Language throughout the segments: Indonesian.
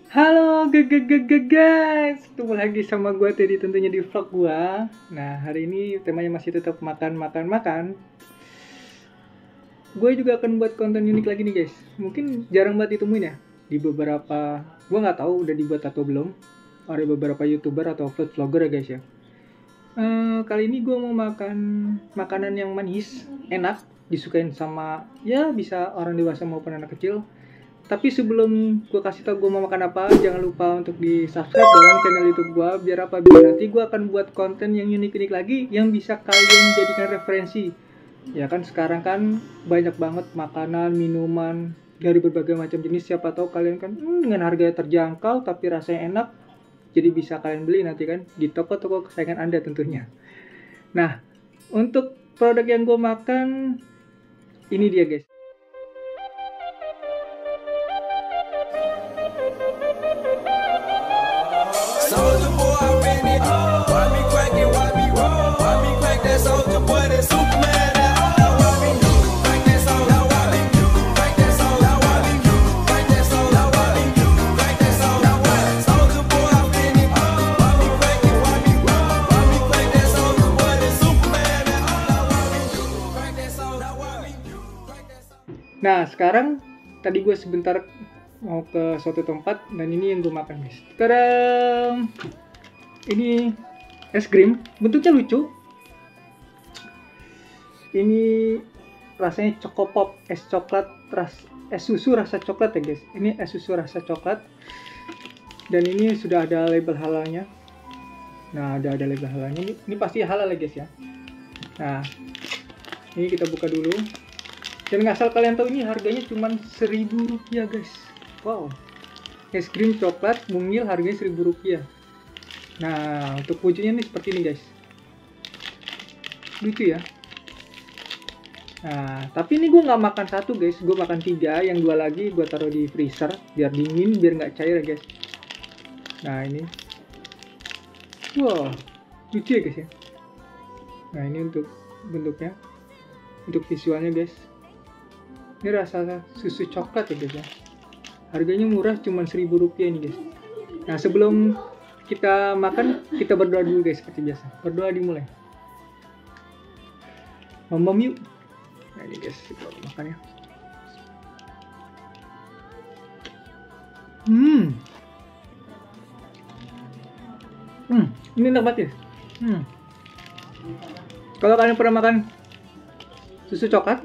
Halo guys, ketemu lagi sama gue Teddy tentunya di vlog gue. Nah hari ini temanya masih tetap makan. Gue juga akan buat konten unik lagi nih guys. Mungkin jarang banget ditemuin ya di beberapa. Gue nggak tahu udah dibuat atau belum. Ada beberapa youtuber atau food vlogger ya guys ya. Kali ini gue mau makan makanan yang manis, enak, disukain sama ya bisa orang dewasa maupun anak kecil. Tapi sebelum gue kasih tau gue mau makan apa, jangan lupa untuk di subscribe dong channel YouTube gue, biar nanti gue akan buat konten yang unik-unik lagi yang bisa kalian jadikan referensi. Ya kan sekarang kan banyak banget makanan, minuman dari berbagai macam jenis, siapa tahu kalian kan dengan harga terjangkau tapi rasanya enak, jadi bisa kalian beli nanti kan di toko-toko kesayangan Anda tentunya. Nah, untuk produk yang gue makan ini dia guys. Soulja Boy, I been it. Why me crack it? Why me roll? Why me crack that Soulja Boy? That Superman. Now why me crack that Soulja? Now why me crack that Soulja? Now why me crack that Soulja? Now why me crack that Soulja? Now why Soulja Boy, I been it. Why me crack it? Why me roll? Why me crack that Soulja Boy? That Superman. Now why me crack that Soulja? Now why me crack that Soulja? Nah sekarang tadi gue sebentar mau ke suatu tempat dan ini yang gue makan guys. Tadam! Ini es krim, bentuknya lucu. Ini rasanya Choco Pop, es coklat, es susu rasa coklat ya guys. Ini es susu rasa coklat. Dan ini sudah ada label halalnya. Nah, ada label halalnya. Ini pasti halal ya guys ya. Nah, ini kita buka dulu. Dan nggak asal kalian tahu, ini harganya cuma Rp1.000 guys. Wow, es krim coklat mungil harganya Rp1.000. Nah, untuk wujudnya nih seperti ini guys. Lucu ya. Nah, tapi ini gue nggak makan satu guys, gue makan 3, yang 2 lagi gue taruh di freezer biar dingin, biar nggak cair ya guys. Nah ini, wow, lucu ya guys ya. Nah ini untuk bentuknya, untuk visualnya guys. Ini rasa susu coklat ya guys ya. Harganya murah, cuma Rp1.000 nih guys. Nah sebelum kita makan, kita berdoa dulu guys seperti biasa. Berdoa dimulai. Mamam yuk. Nah ini guys, kita makan ya. Ini enak banget ya. Kalau kalian pernah makan susu coklat,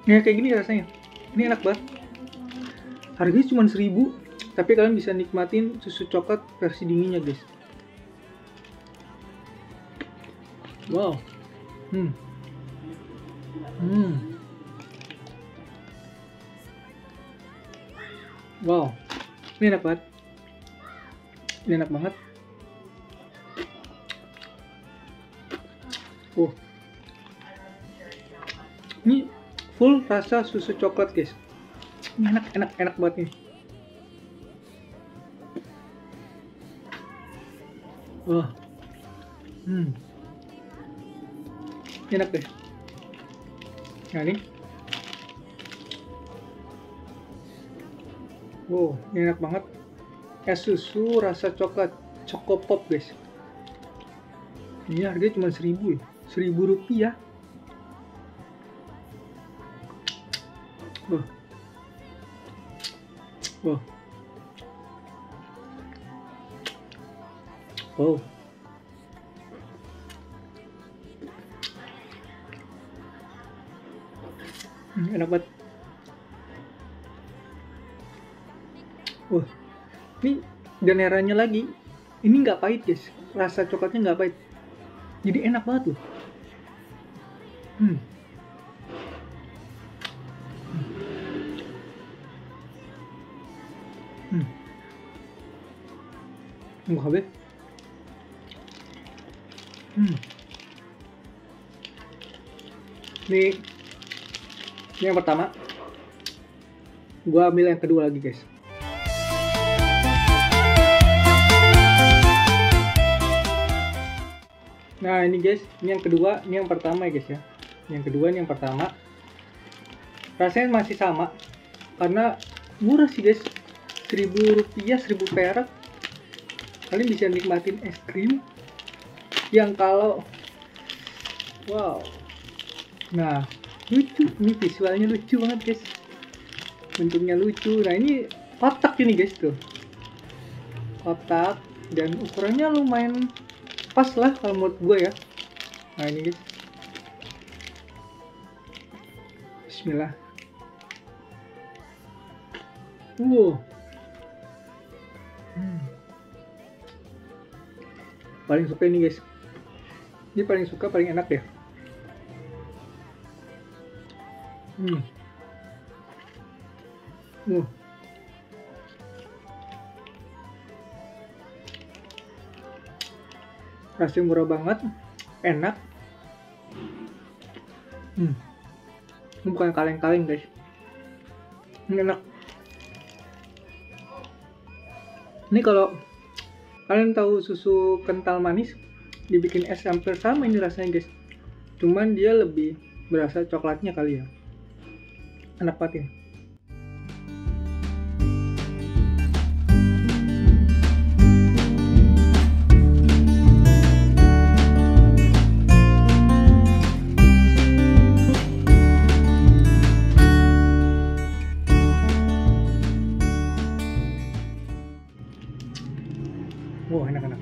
ini kayak gini rasanya. Ini enak banget. Harganya cuma 1.000, tapi kalian bisa nikmatin susu coklat versi dinginnya guys. Wow. Wow. Ini enak banget. Ini enak banget. Ini full rasa susu coklat guys. Ini enak banget nih. Wah. Enak deh. Nah ini. Wow, ini enak banget. Es susu rasa coklat, Choco Pop guys. Ini harganya cuma Rp1.000 ya. Rp1.000. Wow. Wow. Enak banget. Wah, ini dan herannya lagi, ini nggak pahit guys. Rasa coklatnya nggak pahit. Jadi enak banget loh. Nggak habis. Ini yang pertama. Gua ambil yang kedua lagi guys. Nah ini guys, ini yang kedua, ini yang pertama ya guys ya. Yang kedua, ini yang pertama. Rasanya masih sama, karena murah sih guys. Rp1.000, 1.000 perak kalian bisa nikmatin es krim yang kalau wow. Nah, lucu, ini visualnya lucu banget guys, bentuknya lucu. Nah ini kotak ini guys, tuh kotak, dan ukurannya lumayan pas lah kalau menurut gue ya. Nah ini guys, bismillah. Wow. Paling suka ini guys, ini paling suka, paling enak ya. Rasanya murah banget, enak. Ini bukan kaleng-kaleng guys, ini enak. Ini kalau kalian tahu susu kental manis dibikin es, hampir sama ini rasanya guys, cuman dia lebih berasa coklatnya kali ya. Enak banget ini. Wow, enak-enak.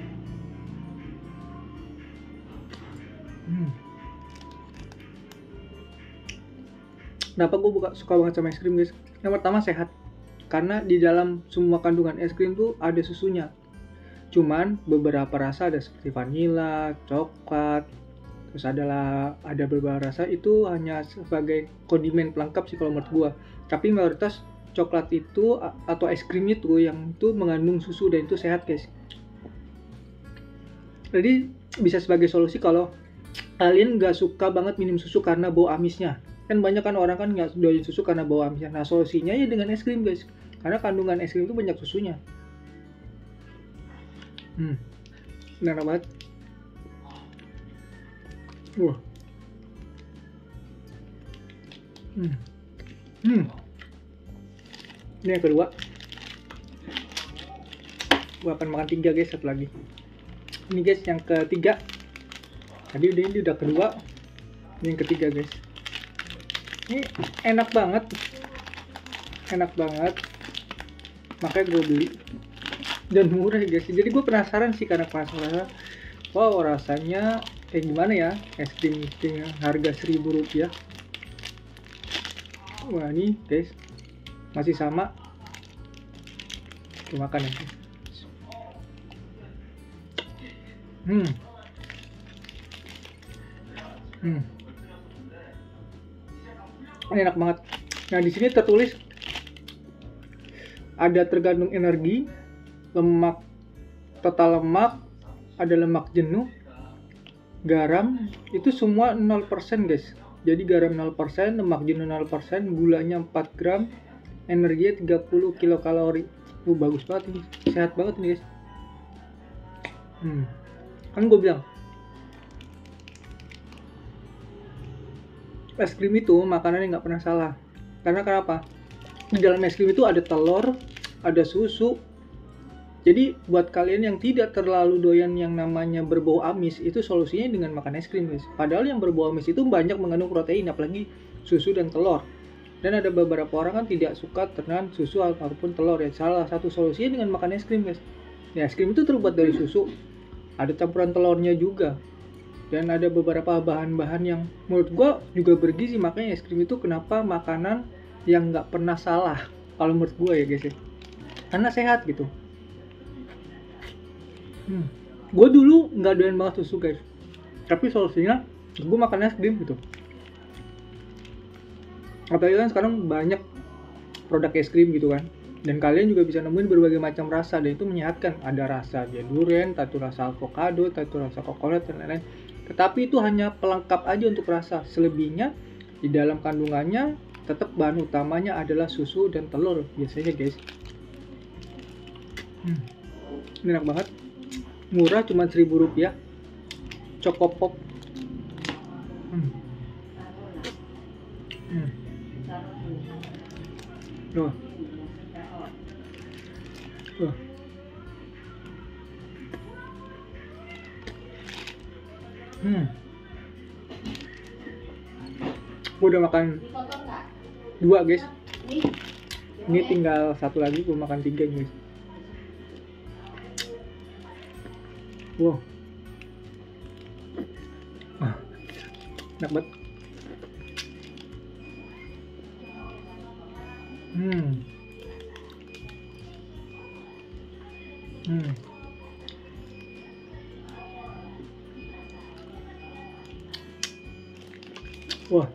Kenapa gue suka banget sama es krim guys? Yang pertama sehat, karena di dalam semua kandungan es krim tuh ada susunya. Cuman beberapa rasa ada seperti vanila, coklat, terus ada beberapa rasa itu hanya sebagai kondimen pelengkap sih kalau menurut gue. Tapi mayoritas coklat itu atau es krim itu yang itu mengandung susu dan itu sehat guys. Jadi bisa sebagai solusi kalau kalian nggak suka banget minum susu karena bau amisnya. Kan banyak kan orang kan nggak doyan susu karena bau amisnya. Nah solusinya ya dengan es krim guys, karena kandungan es krim itu banyak susunya. Enak banget. Wah. Ini yang kedua. Gue akan makan 3 guys, satu lagi. Ini guys yang ketiga. Tadi ini udah kedua, ini yang ketiga guys. Ini enak banget, makanya gue beli dan murah guys. Jadi gue penasaran sih, karena penasaran, wow rasanya kayak gimana ya es krim dengan harga Rp1.000. Wah ini guys masih sama, kita makan ya guys. Ini enak banget. Nah di sini tertulis ada tergantung energi, lemak, total lemak, ada lemak jenuh, garam, itu semua 0% guys. Jadi garam 0%, lemak jenuh 0%, gulanya 4 gram, energinya 30 kilokalori. Bagus banget ini, sehat banget ini guys. Kan gue bilang es krim itu makanan yang nggak pernah salah. Karena kenapa? Di dalam es krim itu ada telur, ada susu. Jadi buat kalian yang tidak terlalu doyan yang namanya berbau amis, itu solusinya dengan makan es krim guys. Padahal yang berbau amis itu banyak mengandung protein, apalagi susu dan telur. Dan ada beberapa orang kan tidak suka dengan susu ataupun telur ya. Salah satu solusinya dengan makan es krim guys. Ya es krim itu terbuat dari susu, ada campuran telurnya juga, dan ada beberapa bahan-bahan yang menurut gue juga bergizi. Makanya es krim itu kenapa makanan yang nggak pernah salah kalau menurut gue ya guys ya, karena sehat gitu. Gue dulu nggak doyan banget susu guys, tapi solusinya gue makan es krim gitu. Apalagi kan sekarang banyak produk es krim gitu kan, dan kalian juga bisa nemuin berbagai macam rasa, dan itu menyehatkan. Ada rasa durian, satu rasa avocado, satu rasa coconut, dan lain-lain. Tetapi itu hanya pelengkap aja untuk rasa. Selebihnya di dalam kandungannya tetap bahan utamanya adalah susu dan telur biasanya guys. Enak banget, murah, cuma Rp1.000. Cokopop. Wah. Gue udah makan 2 guys. Ini tinggal 1 lagi, gue makan 3 guys. Wow. Enak banget. Wah,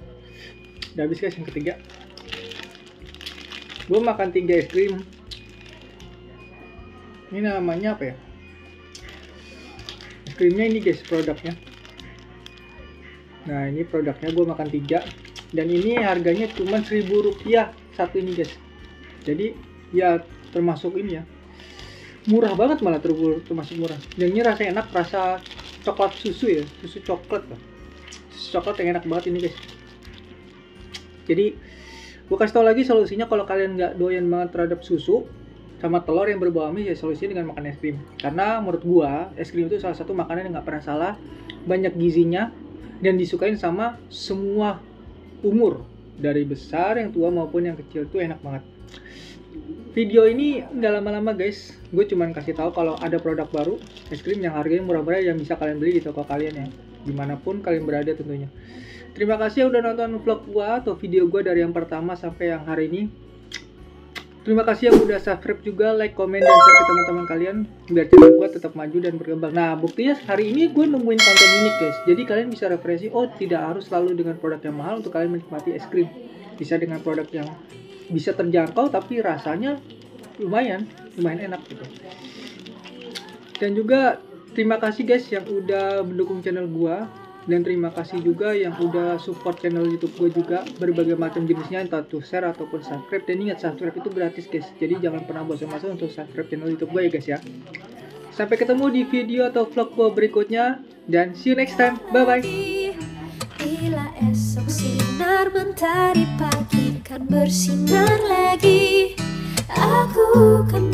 udah habis guys yang ketiga. Gue makan 3 es krim. Ini namanya apa ya? Es krimnya ini guys, produknya. Nah ini produknya, gue makan 3. Dan ini harganya cuma Rp1.000 satu ini guys. Jadi ya termasuk ini ya, murah banget, malah termasuk murah. Dan ini rasanya enak, rasa coklat susu ya, susu coklat lah. Susu coklat yang enak banget ini guys. Jadi gue kasih tau lagi solusinya kalau kalian nggak doyan banget terhadap susu sama telur yang berbau amis, ya solusinya dengan makan es krim. Karena menurut gue es krim itu salah satu makanan yang nggak pernah salah, banyak gizinya, dan disukain sama semua umur, dari besar, yang tua maupun yang kecil, tuh enak banget. Video ini nggak lama-lama guys, gue cuman kasih tahu kalau ada produk baru es krim yang harganya murah-murah yang bisa kalian beli di toko kalian ya, dimanapun kalian berada tentunya. Terima kasih yang udah nonton vlog gue atau video gue dari yang pertama sampai yang hari ini. Terima kasih yang udah subscribe juga, like, komen, dan share ke teman-teman kalian biar channel gue tetap maju dan berkembang. Nah buktinya hari ini gue nemuin konten unik guys, jadi kalian bisa referensi, oh tidak harus selalu dengan produk yang mahal untuk kalian menikmati es krim. Bisa dengan produk yang bisa terjangkau tapi rasanya lumayan enak gitu. Dan juga terima kasih guys yang udah mendukung channel gua, dan terima kasih juga yang udah support channel YouTube gua juga berbagai macam jenisnya, entah tuh share ataupun subscribe. Dan ingat, subscribe itu gratis guys, jadi jangan pernah bosan-bosan untuk subscribe channel YouTube gua ya guys ya. Sampai ketemu di video atau vlog gua berikutnya, dan see you next time, bye bye. Bila esok sinar mentari pagi kan bersinar lagi, aku kan